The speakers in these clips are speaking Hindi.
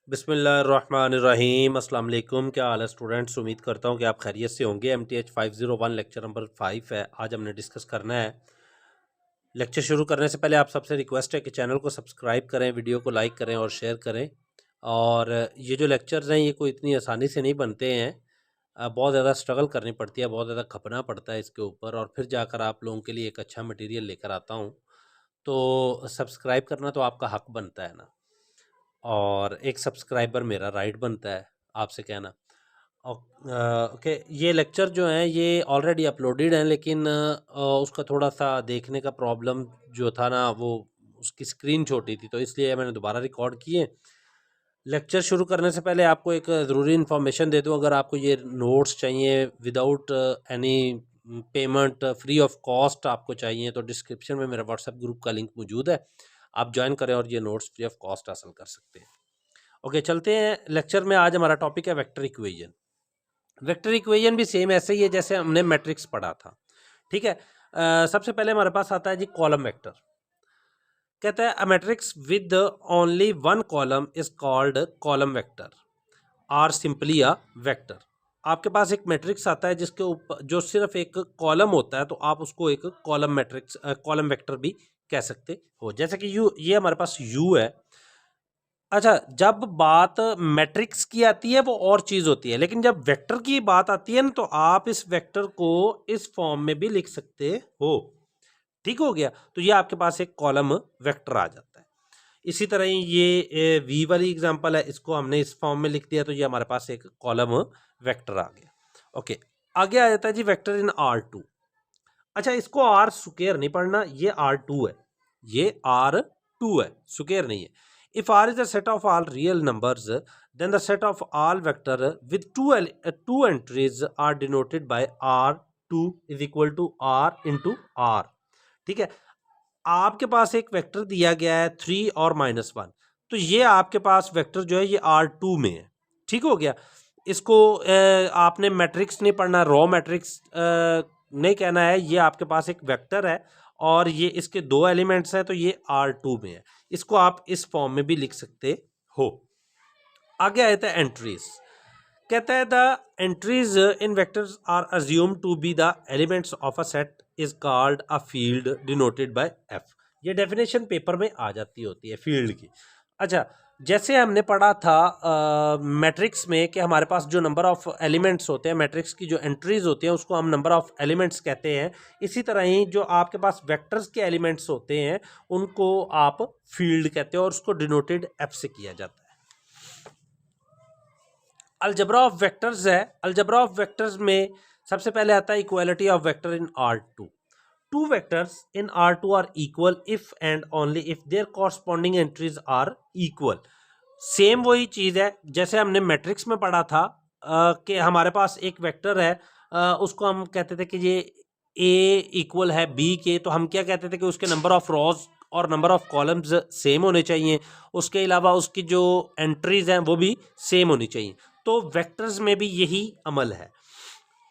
बिस्मिल्लाहिर्रहमानिर्रहीम। अस्सलाम वालेकुम। क्या हाल है स्टूडेंट्स? उम्मीद करता हूँ कि आप खैरियत से होंगे। MTH 501 लेक्चर नंबर 5 है, आज हमने डिस्कस करना है। लेक्चर शुरू करने से पहले आप सबसे रिक्वेस्ट है कि चैनल को सब्सक्राइब करें, वीडियो को लाइक करें और शेयर करें। और ये जो लेक्चर्स हैं ये कोई इतनी आसानी से नहीं बनते हैं, बहुत ज़्यादा स्ट्रगल करनी पड़ती है, बहुत ज़्यादा खपना पड़ता है इसके ऊपर, और फिर जाकर आप लोगों के लिए एक अच्छा मटेरियल लेकर आता हूँ। तो सब्सक्राइब करना तो आपका हक बनता है ना, और एक सब्सक्राइबर मेरा राइट बनता है आपसे कहना। ओके, ये लेक्चर जो हैं ये ऑलरेडी अपलोडेड हैं, लेकिन उसका थोड़ा सा देखने का प्रॉब्लम जो था ना, वो उसकी स्क्रीन छोटी थी, तो इसलिए मैंने दोबारा रिकॉर्ड किए। लेक्चर शुरू करने से पहले आपको एक ज़रूरी इन्फॉर्मेशन दे दूं। अगर आपको ये नोट्स चाहिए without any payment, free of cost आपको चाहिए, तो डिस्क्रिप्शन में मेरा व्हाट्सएप ग्रुप का लिंक मौजूद है, आप ज्वाइन करें और ये नोट्स फ्री ऑफ कॉस्ट हासिल कर सकते हैं। ओके, चलते हैं लेक्चर में। आज हमारा टॉपिक है वेक्टर इक्वेशन। वेक्टर इक्वेशन भी सेम ऐसे ही है जैसे हमने मैट्रिक्स पढ़ा था, ठीक है। सबसे पहले हमारे पास आता है जी कॉलम वेक्टर। कहता है a matrix with only one column is called column vector or simply a vector. आपके पास एक मैट्रिक्स आता है जिसके ऊपर जो सिर्फ एक कॉलम होता है, तो आप उसको एक कॉलम मैट्रिक्स, कॉलम वेक्टर भी कह सकते हो। जैसे कि यू, ये हमारे पास यू है। अच्छा, जब बात मैट्रिक्स की आती है वो और चीज़ होती है, लेकिन जब वेक्टर की बात आती है ना, तो आप इस वेक्टर को इस फॉर्म में भी लिख सकते हो। ठीक हो गया, तो ये आपके पास एक कॉलम वेक्टर आ जाता है। इसी तरह ही ये वी वाली एग्जांपल है, इसको हमने इस फॉर्म में लिख दिया, तो ये हमारे पास एक कॉलम वेक्टर आ गया। ओके, आगे आ जाता है जी वेक्टर इन R2। अच्छा, इसको आर स्क्वायर नहीं पढ़ना, ये R2 है, ये R2 है, स्क्वायर नहीं है। If R is a set of all real numbers, then the set of all vector with two entries are denoted by R2 is equal to R into R। ठीक है, आपके पास एक वेक्टर दिया गया है 3 और -1, तो ये आपके पास वेक्टर जो है ये R2 में है। ठीक हो गया, इसको आपने मैट्रिक्स नहीं पढ़ना, रॉ मैट्रिक्स नहीं कहना है, ये आपके पास एक वेक्टर है और ये इसके दो एलिमेंट्स हैं, तो ये R2 में है। इसको आप इस फॉर्म में भी लिख सकते हो। आगे आता है एंट्रीज। कहता है the entries in vectors are assumed to be the elements of a set is called a field denoted by F. ये डेफिनेशन पेपर में आ जाती होती है फील्ड की। अच्छा, जैसे हमने पढ़ा था मैट्रिक्स में कि हमारे पास जो नंबर ऑफ एलिमेंट्स होते हैं, मैट्रिक्स की जो एंट्रीज होती हैं उसको हम नंबर ऑफ एलिमेंट्स कहते हैं। इसी तरह ही जो आपके पास वेक्टर्स के एलिमेंट्स होते हैं उनको आप फील्ड कहते हो, और उसको डिनोटेड एफ से किया जाता है। अलजबरा ऑफ वेक्टर्स है, अलजबरा ऑफ वेक्टर्स में सबसे पहले आता है equality of vector in R2। Two vectors in R2 are equal if and only if their corresponding entries are equal. Same वही चीज़ है जैसे हमने मैट्रिक्स में पढ़ा था कि हमारे पास एक वेक्टर है, उसको हम कहते थे कि ये A इक्वल है B के, तो हम क्या कहते थे कि उसके नंबर ऑफ रोज और नंबर ऑफ कॉलम्स सेम होने चाहिए, उसके अलावा उसकी जो एंट्रीज हैं वो भी सेम होनी चाहिए। तो वेक्टर्स में भी यही अमल है।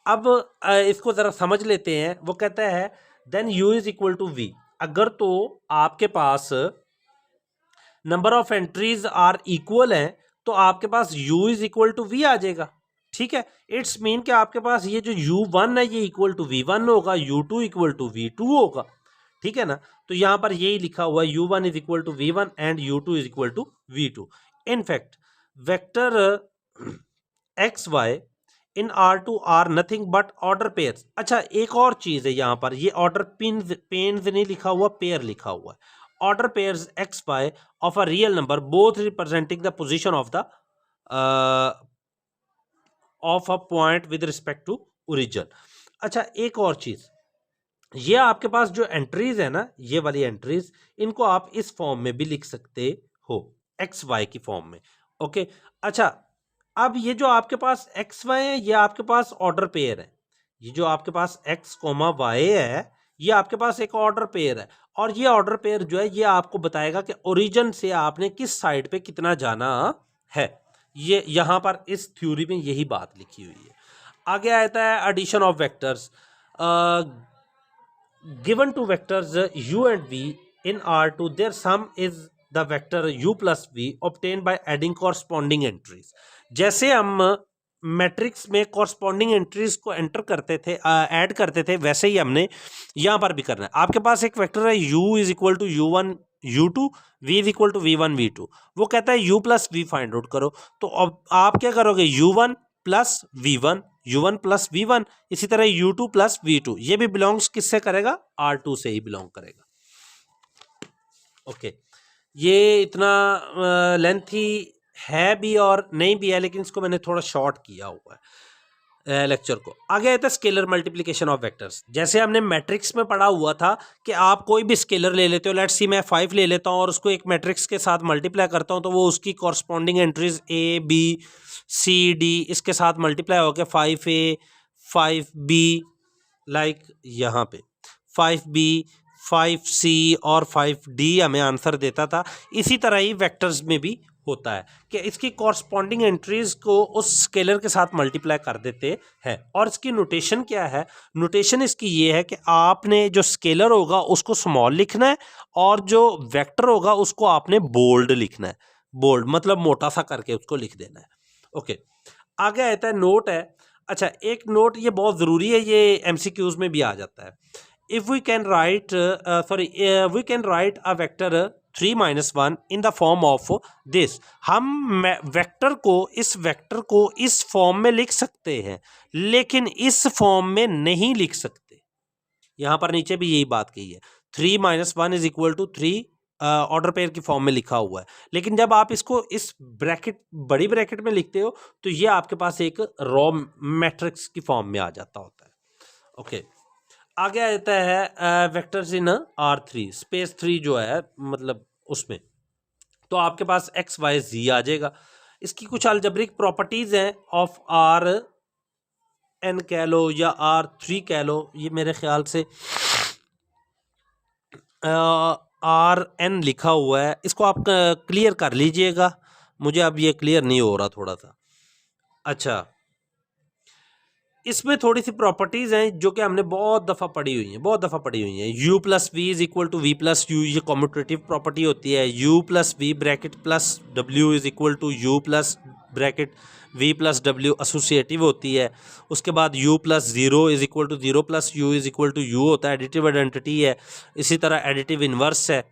अब इसको ज़रा समझ लेते हैं। वो कहता है then U is equal to V। अगर तो आपके पास number of entries are equal हैं, तो आपके पास U is equal to V आ जाएगा। ठीक है, इट्स मीन कि आपके पास ये जो U1 है ये इक्वल टू V1 होगा, U2 इक्वल टू V2 होगा। ठीक है ना, तो यहां पर यही लिखा हुआ है U1 is equal to V1 and U2 is equal to V2। In fact vector X Y in R2 are nothing but order pairs. अच्छा, एक और चीज है यहाँ पर, ये ऑर्डर पेन्स नहीं लिखा हुआ, पेयर लिखा हुआ है। Order pairs X Y of a real number both representing the position of the of a point with respect to origin. अच्छा, एक और चीज, ये आपके पास जो एंट्रीज है ना, ये वाली एंट्रीज, इनको आप इस फॉर्म में भी लिख सकते हो, एक्स वाई की फॉर्म में। ओके, अच्छा, अब ये जो आपके पास एक्स वाई है ये आपके पास ऑर्डर पेयर है। ये जो आपके पास एक्स कोमा वाई है ये आपके पास एक ऑर्डर पेयर है, और ये ऑर्डर पेयर जो है ये आपको बताएगा कि ओरिजिन से आपने किस साइड पे कितना जाना है। ये यहां पर इस थ्योरी में यही बात लिखी हुई है। आगे आता है addition of vectors. given two vectors u and v in R2, their sum is the vector u plus V obtain by adding corresponding entries. जैसे हम मैट्रिक्स में कॉरस्पॉन्डिंग एंट्रीज को एंटर करते थे, ऐड करते थे, वैसे ही हमने यहाँ पर भी करना है। आपके पास एक वेक्टर है u is equal to u1 u2, v is equal to v1 v2। वो कहता है u plus v find out करो। तो अब आप क्या करोगे, u1 plus v1, u1 plus v1, इसी तरह u2 प्लस v2, ये भी बिलोंग्स किससे करेगा, r2 से ही बिलोंग करेगा। ओके, ये इतना लेंथी है भी और नहीं भी है, लेकिन इसको मैंने थोड़ा शॉर्ट किया हुआ है लेक्चर को। आगे आता है स्केलर मल्टीप्लिकेशन ऑफ वेक्टर्स। जैसे हमने मैट्रिक्स में पढ़ा हुआ था कि आप कोई भी स्केलर ले लेते हो, लेट्स सी मैं 5 ले लेता हूँ और उसको एक मैट्रिक्स के साथ मल्टीप्लाई करता हूँ, तो वो उसकी corresponding entries A B C D इसके साथ मल्टीप्लाई होकर 5a 5b, लाइक यहाँ पे 5b 5c और 5d हमें आंसर देता था। इसी तरह ही वेक्टर्स में भी होता है कि इसकी कॉरस्पॉन्डिंग एंट्रीज को उस स्केलर के साथ मल्टीप्लाई कर देते हैं। और इसकी नोटेशन क्या है, नोटेशन इसकी ये है कि आपने जो स्केलर होगा उसको स्मॉल लिखना है और जो वेक्टर होगा उसको आपने बोल्ड लिखना है। बोल्ड मतलब मोटा सा करके उसको लिख देना है। ओके, आगे आता है नोट है। अच्छा, एक नोट ये बहुत ज़रूरी है, ये एमसीक्यूज में भी आ जाता है। If we can write we can write a vector 3 - 1 in the form of this. हम वेक्टर को इस फॉर्म में लिख सकते हैं, लेकिन इस फॉर्म में नहीं लिख सकते। यहाँ पर नीचे भी यही बात कही है, 3 - 1 is equal to 3 order pair की फॉर्म में लिखा हुआ है। लेकिन जब आप इसको इस ब्रैकेट बड़ी ब्रैकेट में लिखते हो तो ये आपके पास एक रॉ मैट्रिक्स की फॉर्म में आ जाता होता है। ओके, आगे आता है वेक्टर्स इन R3 स्पेस 3 जो है, मतलब उसमें तो आपके पास x y z आ जाएगा। इसकी कुछ अलजेब्रिक प्रॉपर्टीज हैं ऑफ Rn कह लो या R3 कह लो, ये मेरे ख्याल से Rn लिखा हुआ है, इसको आप क्लियर कर लीजिएगा, मुझे अब ये क्लियर नहीं हो रहा थोड़ा सा। अच्छा, इसमें थोड़ी सी प्रॉपर्टीज़ हैं जो कि हमने बहुत दफ़ा पढ़ी हुई हैं। u plus V is equal to V plus U, ये कॉम्यूटेटिव प्रॉपर्टी होती है। u plus V bracket plus w is equal to U plus bracket v plus w associative होती है। उसके बाद u plus zero is equal to zero plus U is equal to U होता है, एडिटिव आइडेंटिटी है। इसी तरह एडिटिव इन्वर्स है।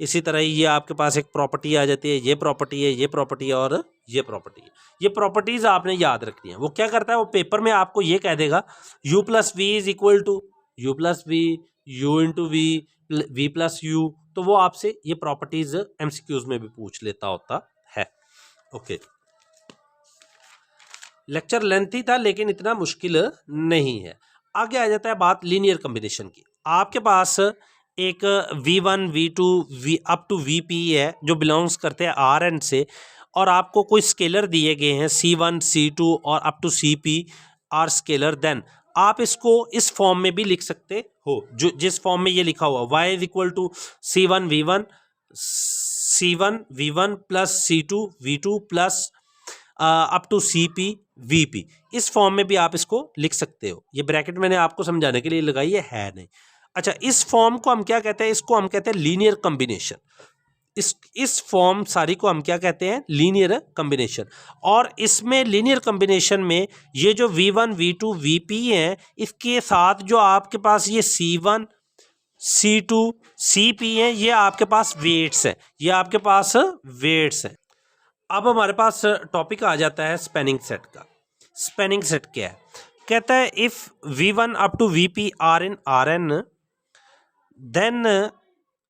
इसी तरह ये आपके पास एक प्रॉपर्टी आ जाती है, ये प्रॉपर्टी है, ये प्रॉपर्टी है और ये प्रॉपर्टी है। ये प्रॉपर्टीज आपने याद रखनी है। वो क्या करता है, वो पेपर में आपको ये कह देगा u plus V is equal to U plus V, U into V, V plus U. तो वो आपसे ये प्रॉपर्टीज एमसीक्यूज में भी पूछ लेता होता है। ओके, लेक्चर लेंथी था लेकिन इतना मुश्किल नहीं है। आगे आ जाता है बात लीनियर कॉम्बिनेशन की। आपके पास एक v1 v2 v up to vp है जो बिलोंग्स करते हैं Rn से, और आपको कोई स्केलर दिए गए हैं c1 c2 और up to cp are scalar. Then आप इसको इस फॉर्म में भी लिख सकते हो, जो जिस फॉर्म में ये लिखा हुआ y is equal to c1 v1 plus c2 v2 plus up to cp vp। इस फॉर्म में भी आप इसको लिख सकते हो। ये ब्रैकेट मैंने आपको समझाने के लिए लगाई है नहीं। अच्छा, इस फॉर्म को हम क्या कहते हैं, इसको हम कहते हैं लीनियर कॉम्बिनेशन। इस फॉर्म सारी को हम क्या कहते हैं, लीनियर कॉम्बिनेशन। और इसमें लीनियर कॉम्बिनेशन में ये जो v1 v2 vp हैं, इसके साथ जो आपके पास ये c1 c2 cp हैं, ये आपके पास वेट्स हैं, ये आपके पास वेट्स हैं। अब हमारे पास टॉपिक आ जाता है स्पैनिंग सेट का। स्पैनिंग सेट क्या है, कहता है if v1 up to vp are in Rn, then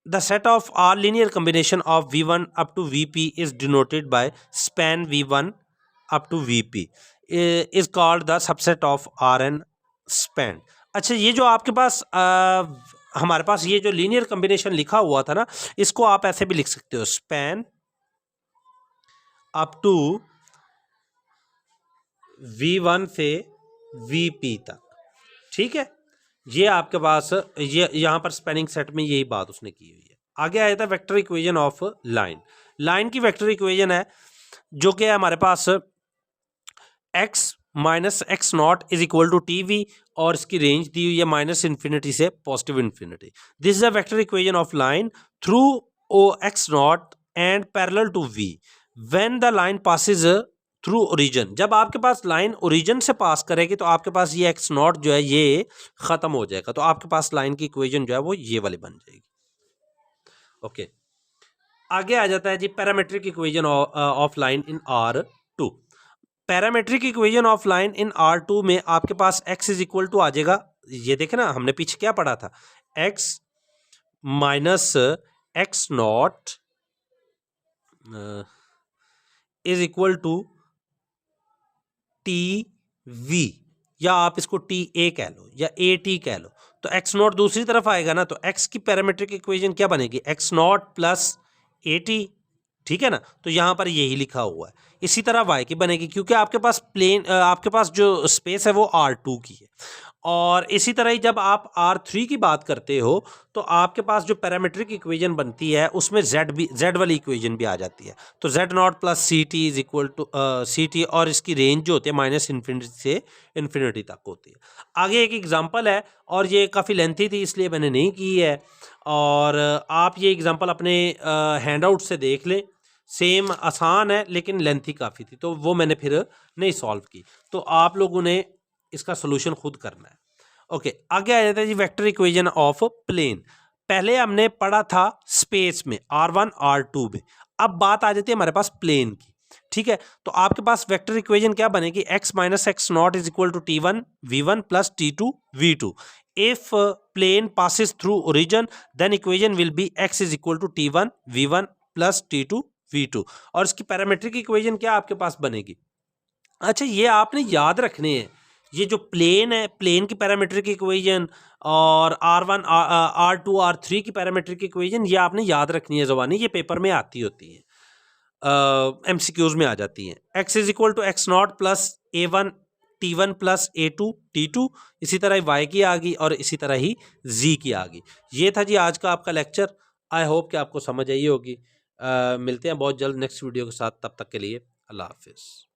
the set of R linear combination of v1 up to vp is denoted by span v1 up to vp is called the subset of Rn span। अच्छा, ये जो आपके पास हमारे पास ये जो लीनियर कॉम्बिनेशन लिखा हुआ था ना, इसको आप ऐसे भी लिख सकते हो, स्पैन अप टू v1 से vp तक। ठीक है, ये आपके पास ये यहाँ पर स्पैनिंग सेट में यही बात उसने की हुई है। आगे आया था vector equation of line. Line की वेक्टर इक्वेशन है जो कि हमारे पास x minus X naught is equal to T V, और इसकी रेंज दी हुई है माइनस इन्फिनिटी से positive infinity. This is a vector equation of line through O X naught and parallel to V when the line passes through origin. जब आपके पास लाइन ओरिजिन से पास करेगी तो आपके पास ये एक्स नॉट जो है ये खत्म हो जाएगा, तो आपके पास लाइन की इक्वेशन जो है वो ये वाली बन जाएगी। ओके, आगे आ जाता है जी parametric equation of line in R2। Parametric equation of line in R2 में आपके पास x इज इक्वल टू आ जाएगा, ये देखे ना हमने पीछे क्या पढ़ा था, x minus X naught is equal to T V, या आप इसको टी ए कह लो या ए टी कह लो। तो एक्स नॉट दूसरी तरफ आएगा ना, तो एक्स की पैरामेट्रिक इक्वेशन क्या बनेगी, x naught plus A T, ठीक है ना। तो यहाँ पर यही लिखा हुआ है। इसी तरह वाई की बनेगी, क्योंकि आपके पास प्लेन आपके पास जो स्पेस है वो R2 की है। और इसी तरह ही जब आप R3 की बात करते हो तो आपके पास जो पैरामेट्रिक इक्वेशन बनती है उसमें जेड वाली इक्वेशन भी आ जाती है। तो Z naught plus C T is equal to C T, और इसकी रेंज जो होती है माइनस इन्फिनिटी से इन्फिनिटी तक होती है। आगे एक एग्जांपल है, और ये काफ़ी लेंथी थी इसलिए मैंने नहीं की है, और आप ये एग्जांपल अपने हैंड आउट से देख लें। सेम आसान है लेकिन लेंथी काफ़ी थी, तो वो मैंने फिर नहीं सॉल्व की। तो आप लोगों ने इसका सोल्यूशन खुद करना है। ओके, आगे आ जाता है जी वेक्टर इक्वेशन ऑफ प्लेन। पहले हमने पढ़ा था स्पेस में R1 R2 में, अब बात आ जाती है हमारे पास प्लेन की, ठीक है। तो आपके पास वेक्टर इक्वेशन क्या बनेगी, x minus X naught is equal to T1 V1 plus T2 V2। If plane passes through origin then equation will be x is equal to T1 V1 plus T2 V2। और इसकी पैरामेट्रिक इक्वेशन क्या आपके पास बनेगी, अच्छा ये आपने याद रखने हैं, ये जो प्लेन है प्लेन की पैरामेट्रिक इक्वेशन और R1 R2 R3 की पैरामेट्रिक इक्वेशन ये आपने याद रखनी है ज़बानी, ये पेपर में आती होती हैं, MCQs में आ जाती हैं। x is equal to X naught plus A1 T1 plus A2 T2, इसी तरह y की आ गई और इसी तरह ही z की आ गई। ये था जी आज का आपका लेक्चर। आई होप कि आपको समझ आई होगी। मिलते हैं बहुत जल्द नेक्स्ट वीडियो के साथ, तब तक के लिए अल्लाह हाफिज़।